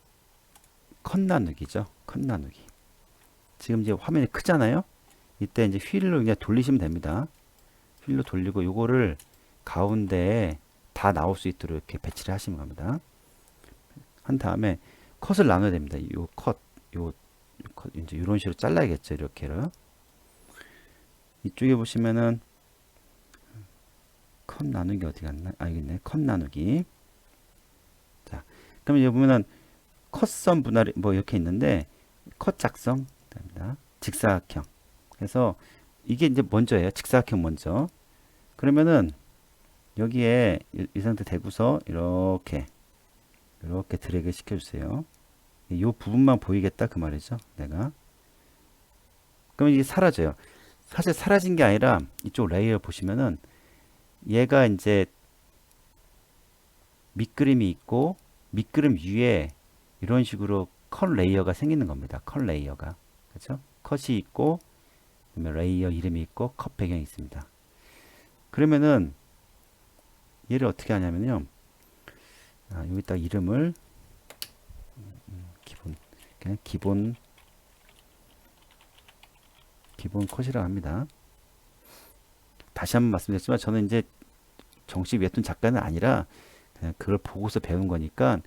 컷 나누기죠. 컷 나누기. 지금 이제 화면이 크잖아요. 이때 이제 휠로 그냥 돌리시면 됩니다. 휠로 돌리고 요거를 가운데에 다 나올 수 있도록 이렇게 배치를 하시면 됩니다. 한 다음에 컷을 나눠야 됩니다. 요 컷, 이제 이런 식으로 잘라야겠죠. 이렇게를. 이쪽에 보시면은 컷 나누기 어디 갔나? 여기 있네. 컷 나누기. 자, 그럼 여기 보면은 컷선 분할이 뭐 이렇게 있는데 컷 작성 됩니다. 직사각형. 그래서 이게 이제 먼저예요. 직사각형 먼저. 그러면은 여기에 이 상태 대고서 이렇게 드래그 시켜주세요. 이 부분만 보이겠다 그 말이죠. 내가. 그럼 이게 사라져요. 사실 사라진 게 아니라 이쪽 레이어 보시면은 얘가 이제 밑그림이 있고 밑그림 위에 이런 식으로 컷 레이어가 생기는 겁니다. 컷 레이어가. 그렇죠? 컷이 있고 그다음에 레이어 이름이 있고 컷 배경이 있습니다. 그러면은 얘를 어떻게 하냐면요. 여기다 이름을 그냥 기본 컷이라고 합니다. 다시 한번 말씀드렸지만 저는 이제 정식 웹툰 작가는 아니라 그냥 그걸 보고서 배운 거니까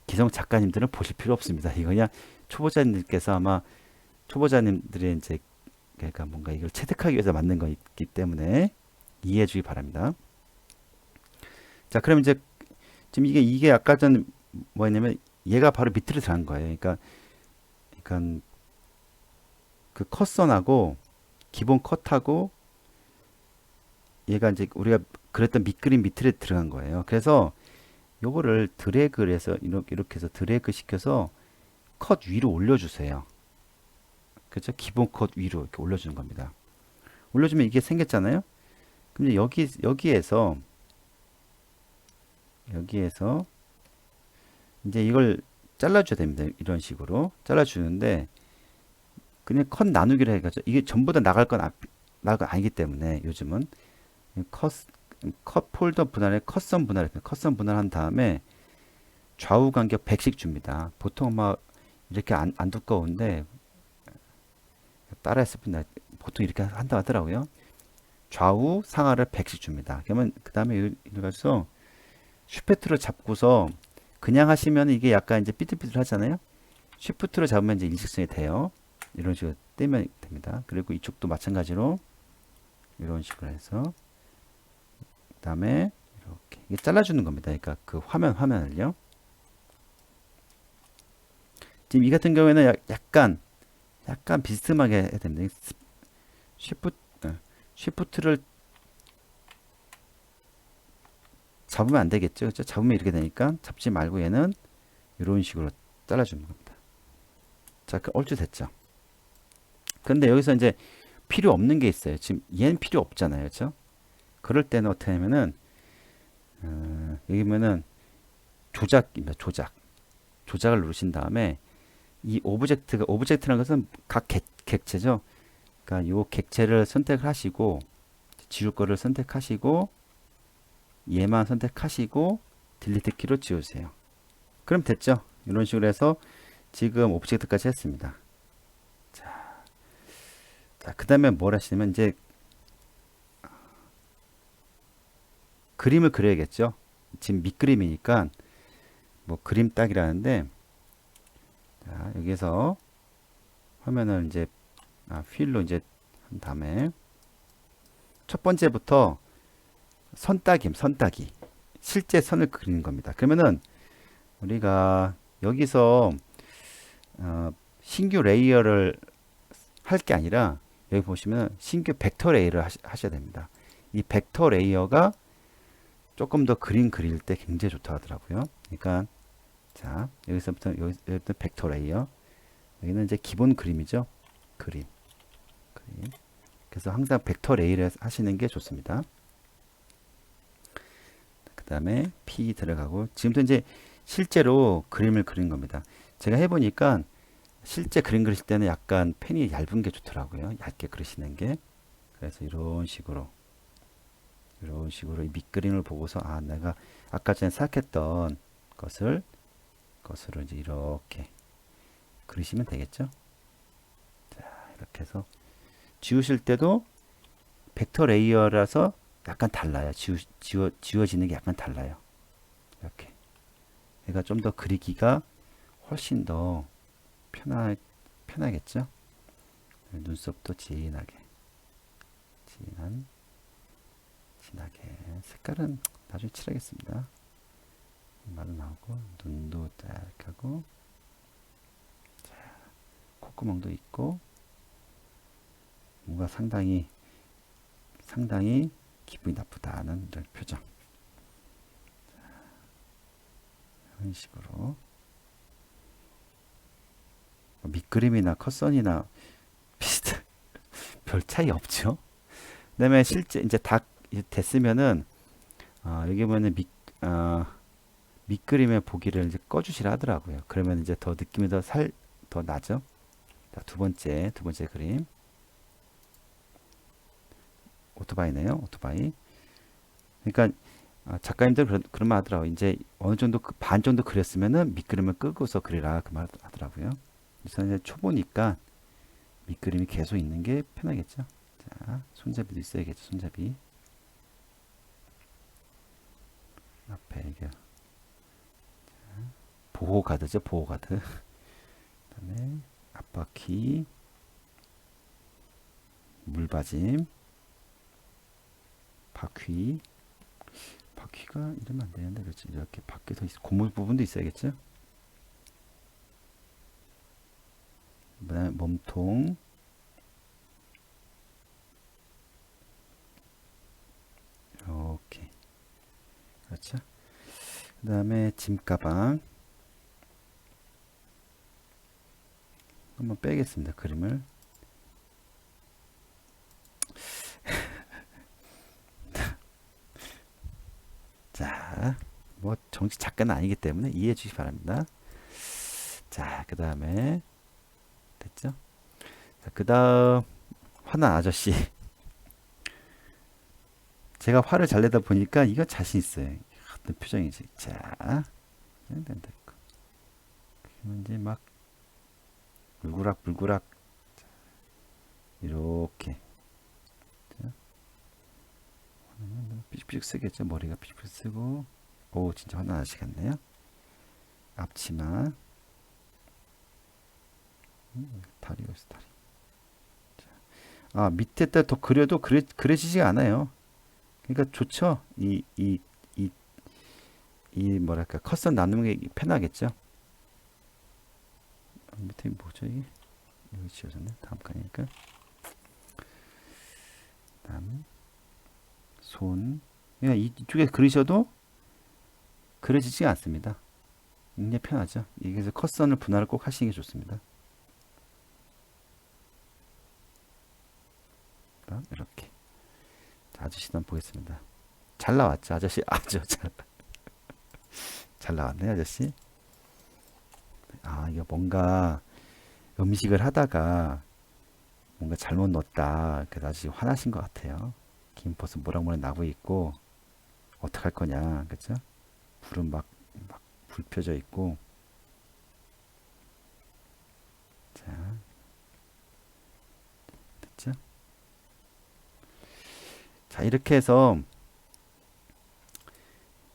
기성 작가님들은 보실 필요 없습니다. 이거 그냥 초보자님들께서 아마 초보자님들의 이제 그러니까 뭔가 이걸 체득하기 위해서 만든 거기 때문에 이해해 주기 바랍니다. 자, 그럼 이제 지금 이게 아까 전 뭐였냐면 얘가 바로 밑으로 들어간 거예요. 그러니까 그 컷선하고 기본 컷하고 얘가 이제 우리가 그랬던 밑그림 밑으로 들어간 거예요. 그래서 요거를 드래그를 해서 이렇게 해서 드래그 시켜서 컷 위로 올려주세요. 그렇죠? 기본 컷 위로 이렇게 올려주는 겁니다. 올려주면 이게 생겼잖아요. 그럼 이제 여기에서 이제 이걸 잘라줘야 됩니다. 이런 식으로 잘라주는데 그냥 컷 나누기로 해가지고 이게 전부 다 나갈 건 아니기 때문에 요즘은 컷, 컷 폴더 분할에 컷선 분할했어요. 컷선 분할한 다음에 좌우 간격 100씩 줍니다. 보통 막 이렇게 안 두꺼운데 따라했을 뿐 보통 이렇게 한다고 하더라고요. 좌우 상하를 100씩 줍니다. 그러면 그 다음에 이래서 슈페트로 잡고서 그냥 하시면 이게 약간 이제 삐뚤삐뚤 하잖아요. 쉬프트로 잡으면 이제 일직선이 돼요. 이런 식으로 떼면 됩니다. 그리고 이쪽도 마찬가지로 이런 식으로 해서 그 다음에 이렇게 이게 잘라주는 겁니다. 그러니까 그 화면을요. 지금 이 같은 경우에는 약간 비스듬하게 해야 됩니다. 쉬프트를 잡으면 안 되겠죠. 그렇죠? 잡으면 이렇게 되니까 잡지 말고 얘는 이런 식으로 잘라주는 겁니다. 자, 얼추 됐죠. 근데 여기서 이제 필요 없는 게 있어요. 지금 얘는 필요 없잖아요. 그렇죠? 그럴 때는 어떻게 하냐면은 여기 보면은 조작입니다. 조작을 누르신 다음에 이 오브젝트라는 것은 각 객체죠. 그러니까 요 객체를 선택을 하시고 지울 거를 선택하시고 얘만 선택하시고 딜리트 키로 지우세요. 그럼 됐죠. 이런 식으로 해서 지금 오브젝트까지 했습니다. 자, 그 다음에 뭘 하시냐면 이제 그림을 그려야겠죠. 지금 밑그림이니까 뭐 그림 따기라는데 자, 여기서 화면을 이제 휠로 이제 한 다음에 첫 번째부터 선따기 실제 선을 그리는 겁니다. 그러면은 우리가 여기서 신규 레이어를 할 게 아니라 여기 보시면 신규 벡터 레이어를 하셔야 됩니다. 이 벡터 레이어가 조금 더 그림 그릴 때 굉장히 좋다 하더라고요. 그러니까 자 여기서부터 벡터 레이어 여기는 이제 기본 그림이죠. 그림. 그래서 항상 벡터 레이어를 하시는 게 좋습니다. 그 다음에 P 들어가고 지금도 이제 실제로 그림을 그린 겁니다. 제가 해보니까 실제 그림 그리실 때는 약간 펜이 얇은 게 좋더라고요. 얇게 그리시는 게. 그래서 이런 식으로 이 밑그림을 보고서 내가 아까 전에 생각했던 것을 이제 이렇게 그리시면 되겠죠. 자, 이렇게 해서 지우실 때도 벡터 레이어라서 약간 달라요. 지워지는 게 약간 달라요. 이렇게. 얘가 좀 더 그리기가 훨씬 더 편하겠죠. 눈썹도 진하게 색깔은 나중에 칠하겠습니다. 이마도 나오고 눈도 딱 하고 자, 콧구멍도 있고 뭔가 상당히 기분이 나쁘다는 이런 표정. 이런 식으로 밑그림이나 컷선이나 비슷한 별 차이 없죠. 그다음에 실제 이제 다 됐으면은 여기 보면은 밑그림의 보기를 이제 꺼주시라 하더라고요. 그러면 이제 더 느낌이 더 나죠. 자, 두 번째 그림 오토바이네요. 오토바이. 그러니까 작가님들 그런 말 하더라고요. 이제 어느 정도 반 정도 그렸으면은 밑그림을 끄고서 그리라 그 말 하더라고요. 저는 이제 초보니까 밑그림이 계속 있는 게 편하겠죠. 자, 손잡이도 있어야겠죠. 손잡이 앞에 이게 보호가드죠. 보호가드. 그다음에 앞바퀴 물받임, 바퀴. 바퀴가 이러면 안 되는데, 그렇지? 이렇게 밖에서 고무 부분도 있어야겠죠? 그다음에 몸통, 이렇게. 그렇죠? 그다음에 짐가방 한번 빼겠습니다. 그림을. 자, 뭐 정식 작가는 아니기 때문에 이해해 주시기 바랍니다. 자, 그 다음에 됐죠? 자, 그 다음 화난 아저씨. 제가 화를 잘 내다 보니까 이거 자신 있어요. 어떤 표정이지. 자, 된다. 그러면 이제 막 물구락 물구락 이렇게. 자, 삐죽삐죽 쓰겠죠. 머리가 삐죽삐죽 쓰고. 오, 진짜 화난 아저씨 같네요. 앞치마. 다리가 있어, 다리. 아, 밑에다 더 그려도 그려지지가 않아요. 그러니까 좋죠. 이 뭐랄까 컷선 나누는 게 편하겠죠. 밑에 뭐죠 이게? 여기 지워졌네. 다음 칸이니까. 다음 손. 그냥 이쪽에 그리셔도 그려지지 않습니다. 굉장히 편하죠. 여기서 컷선을 분할을 꼭 하시는 게 좋습니다. 이렇게. 자, 아저씨도 한번 보겠습니다. 잘 나왔죠, 아저씨. 아주 잘 나왔네, 아저씨. 아, 이거 뭔가 음식을 하다가 뭔가 잘못 넣었다. 그래서 아저씨 화나신 것 같아요. 김버섯 모락모락 나고 있고 어떡할 거냐, 그죠? 불은 막 불 펴져 있고. 자, 됐죠? 자, 이렇게 해서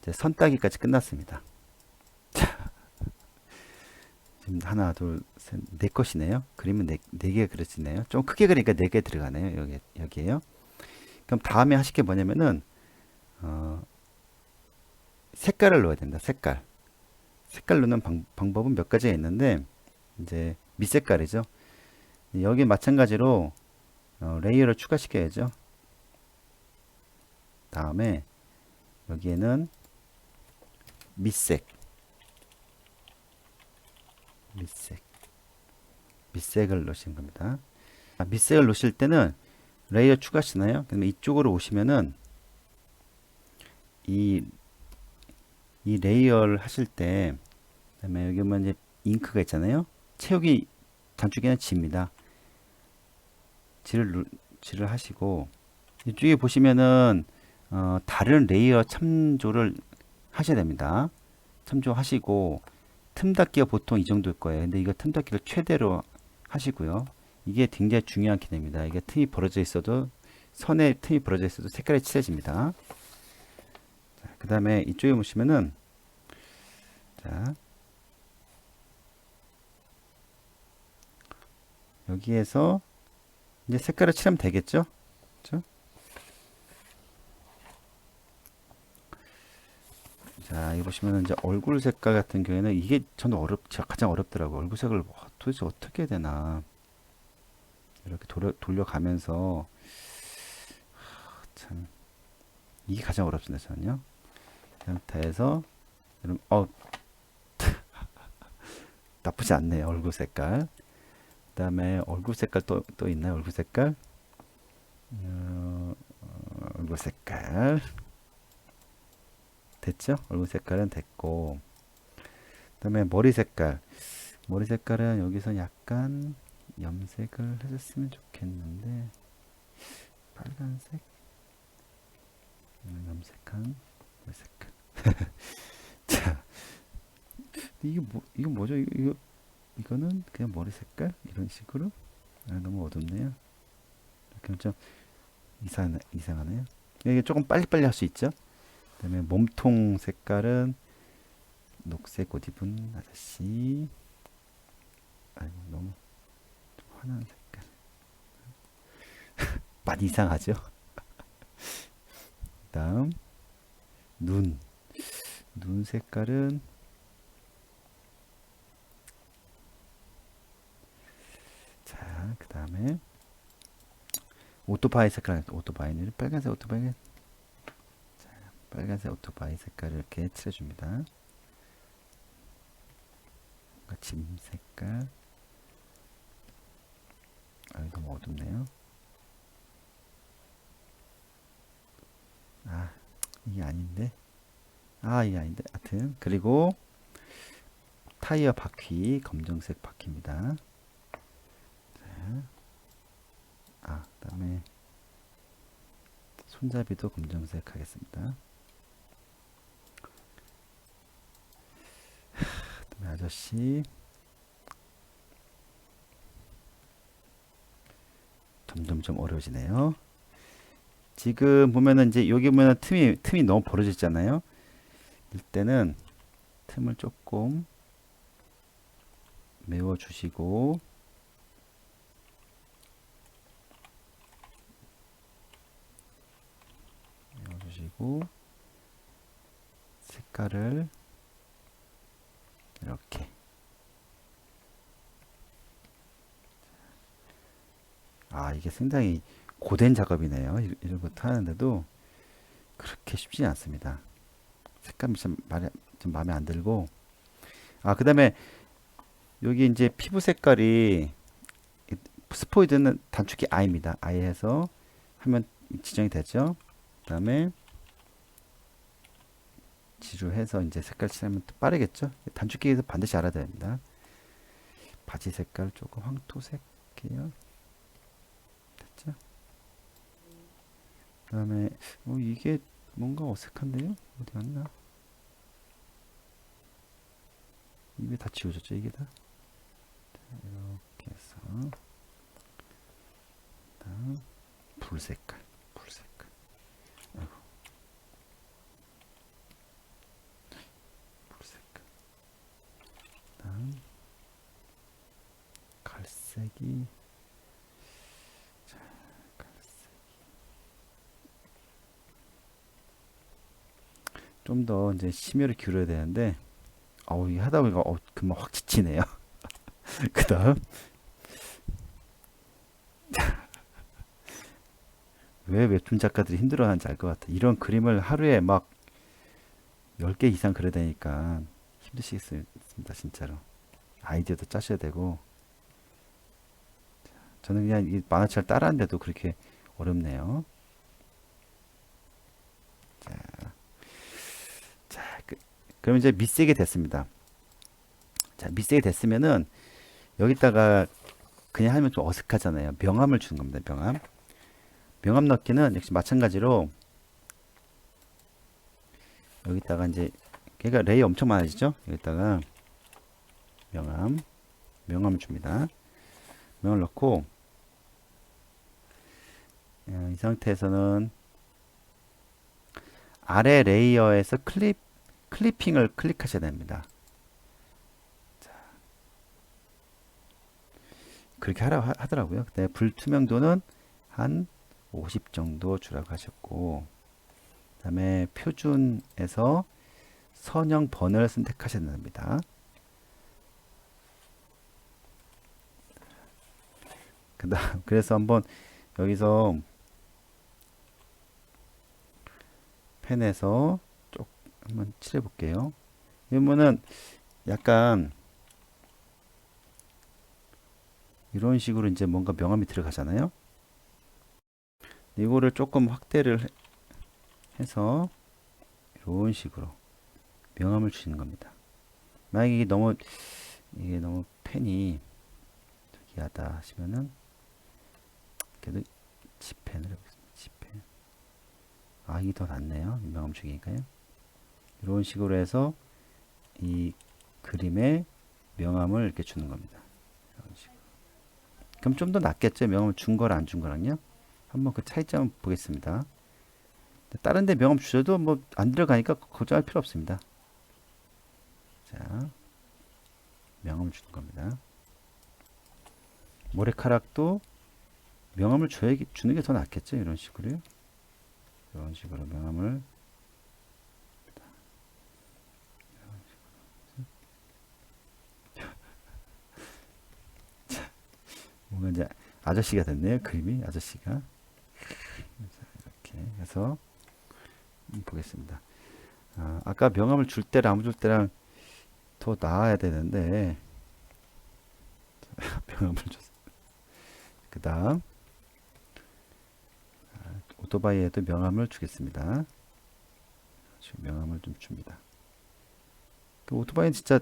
이제 선 따기까지 끝났습니다. 지금 하나, 둘, 셋, 네 것이네요. 그림은 네 개 그려지네요. 좀 크게 그리니까 네 개 들어가네요. 여기에요. 그럼 다음에 하실 게 뭐냐면은 색깔을 넣어야 된다. 색깔 넣는 방법은 몇 가지가 있는데 이제 밑색깔이죠. 여기 마찬가지로 레이어를 추가시켜야죠. 다음에 여기에는 밑색 밑색을 넣으시는 겁니다. 밑색을 넣으실 때는 레이어 추가하시나요? 그러면 이쪽으로 오시면은 이 레이어를 하실 때, 그다음에 여기 보면 이제 잉크가 있잖아요. 채우기 단축키는 G입니다. G를 하시고 이쪽에 보시면은 다른 레이어 참조를 하셔야 됩니다. 참조하시고 틈 닫기가 보통 이 정도일 거예요. 근데 이거 틈 닫기를 최대로 하시고요. 이게 굉장히 중요한 기능입니다. 이게 틈이 벌어져 있어도 선에 틈이 벌어져 있어도 색깔이 칠해집니다. 그 다음에 이쪽에 보시면은 자, 여기에서 이제 색깔을 칠하면 되겠죠? 그렇죠? 자, 여기 보시면은 이제 얼굴 색깔 같은 경우에는 이게 저는 가장 어렵더라고요. 얼굴 색을 도대체 어떻게 해야 되나. 이렇게 돌려가면서 참 이게 가장 어렵습니다. 저는요. 이 상태에서 여러분, 나쁘지 않네요. 얼굴 색깔. 그 다음에 얼굴 색깔 또 있나요? 얼굴 색깔. 얼굴 색깔. 됐죠? 얼굴 색깔은 됐고. 그 다음에 머리 색깔. 머리 색깔은 여기서 약간 염색을 해줬으면 좋겠는데. 빨간색. 염색한 머리 색깔. 자, 이거 뭐죠? 이거는 그냥 머리 색깔? 이런 식으로? 너무 어둡네요. 이렇게 좀 이상하네요. 이게 조금 빨리빨리 할 수 있죠? 그 다음에 몸통 색깔은 녹색 옷 입은 아저씨. 아이고, 너무 화난 색깔. 많이 이상하죠. 다음 눈. 눈 색깔은 자, 그 다음에 오토바이 색깔. 오토바이는 빨간색 오토바이. 빨간색 오토바이 색깔을 이렇게 칠해줍니다. 짐 색깔. 아, 너무 어둡네요. 아, 이게 아닌데. 아, 이게 아닌데. 하여튼 그리고 타이어 바퀴 검정색 바퀴입니다. 아, 그다음에 손잡이도 검정색 하겠습니다. 그다음에 아저씨 점점 좀 어려워지네요. 지금 보면은 이제 여기 보면은 틈이 너무 벌어졌잖아요. 이때는 틈을 조금 메워주시고 색깔을 이렇게 아 이게 상당히 고된 작업이네요. 이런 것도 하는데도 그렇게 쉽지 않습니다. 색감이 좀 마음에 안 들고 아 그 다음에 여기 이제 피부 색깔이 스포이드는 단축키 I입니다. I 해서 하면 지정이 되죠. 그 다음에 지루해서 이제 색깔 칠하면 또 빠르겠죠. 단축키에서 반드시 알아야 됩니다. 바지 색깔 조금 황토색 할게요. 됐죠? 그 다음에 이게 뭔가 어색한데요? 어디 갔나? 이게 다 지워졌죠 이게 다? 이렇게 해서 다음 불 색깔 아이고. 불 색깔 다음 갈색이 자, 좀 더 이제 심혈을 기울여야 되는데 이 하다 보니까 금방 확 지치네요. 그 다음 왜 웹툰 작가들이 힘들어하는지 알 것 같아. 이런 그림을 하루에 막 10개 이상 그려야 되니까 힘드시겠습니다, 진짜로. 아이디어도 짜셔야 되고. 저는 그냥 이 만화책을 따라하는데도 그렇게 어렵네요. 자, 그럼 이제 밑색이 됐습니다. 자, 밑색이 됐으면은 여기다가 그냥 하면 좀 어색하잖아요. 명암을 주는 겁니다, 명암. 명암 넣기는 역시 마찬가지로 여기다가 이제 걔가 레이어 엄청 많아지죠? 여기다가 명암을 줍니다. 명을 넣고 이 상태에서는 아래 레이어에서 클리핑을 클릭하셔야 됩니다. 자, 그렇게 하더라고요. 근데 불투명도는 한 50 정도 주라고 하셨고 그 다음에 표준에서 선형 번을 선택하셔야 됩니다. 그래서 한번 여기서 펜에서 쪽 한번 칠해 볼게요. 이러면은 약간 이런 식으로 이제 뭔가 명암이 들어가잖아요. 이거를 조금 확대를 해서 이런 식으로 명암을 주시는 겁니다. 만약에 이게 너무 펜이 특이하다 하시면은 그래도 G펜을 해보겠습니다. G펜. 아 이게 더 낫네요. 명암 주기니까요. 이런 식으로 해서 이 그림에 명암을 이렇게 주는 겁니다. 이런 식으로. 그럼 좀 더 낫겠죠? 명암을 준 거랑 안 준 거랑요. 한번 그 차이점 보겠습니다. 다른 데 명암 주셔도 뭐 안 들어가니까 걱정할 필요 없습니다. 자, 명암을 주는 겁니다. 머리카락도 명함을 주는 게 더 낫겠죠. 이런 식으로요. 이런 식으로 명함을 뭔가 이제 아저씨가 됐네요. 그림이 아저씨가 이렇게 해서 보겠습니다. 아까 명함을 줄 때랑 안 줄 때랑 더 나아야 되는데 명함을 줬어요. 그 다음 오토바이에도 명함을 주겠습니다. 지금 명함을 좀 줍니다. 그 오토바이는 진짜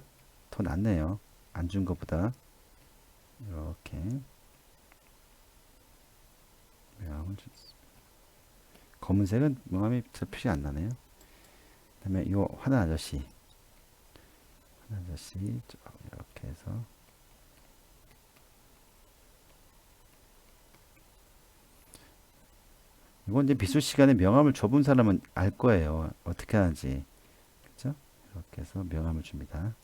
더 낫네요. 안 준 것보다. 이렇게 명함을 줬습니다. 검은색은 명함이 잘 표시 안 나네요. 그 다음에 이 화난 아저씨 이렇게 해서 이건 이제 미술 시간에 명함을 줘본 사람은 알 거예요. 어떻게 하는지. 그렇죠? 이렇게 해서 명함을 줍니다.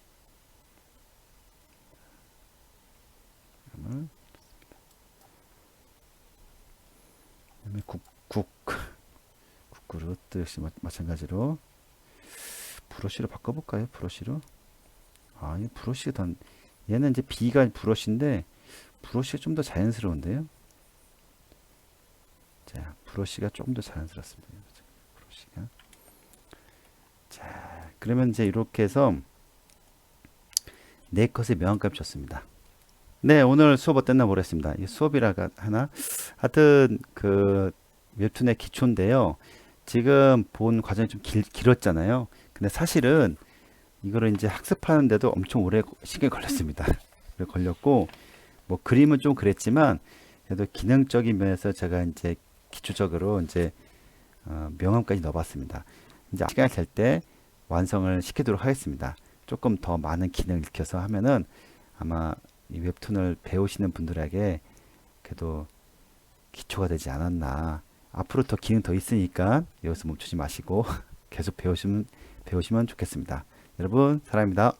명함을. 그다음에 국그릇 역시 마찬가지로 브러쉬로 바꿔볼까요? 브러쉬로. 이 브러쉬가 더 얘는 이제 B가 브러쉬인데 브러쉬가 좀 더 자연스러운데요. 자, 브러쉬가 조금 더 자연스럽습니다. 브러쉬가. 자, 그러면 이제 이렇게 해서 네 컷의 명함값 줬습니다. 네, 오늘 수업 어땠나 모르겠습니다. 이 수업이라가 하나 하여튼 그 웹툰의 기초인데요. 지금 본 과정이 좀 길었잖아요. 근데 사실은 이거를 이제 학습하는데도 엄청 오래 시간이 걸렸습니다. 오래 걸렸고 뭐 그림은 좀 그랬지만 그래도 기능적인 면에서 제가 이제 기초적으로 이제 명함까지 넣어봤습니다. 이제 시간이 될 때 완성을 시키도록 하겠습니다. 조금 더 많은 기능을 익혀서 하면은 아마 이 웹툰을 배우시는 분들에게 그래도 기초가 되지 않았나. 앞으로 더 기능 더 있으니까 여기서 멈추지 마시고 계속 배우시면 좋겠습니다. 여러분 사랑합니다.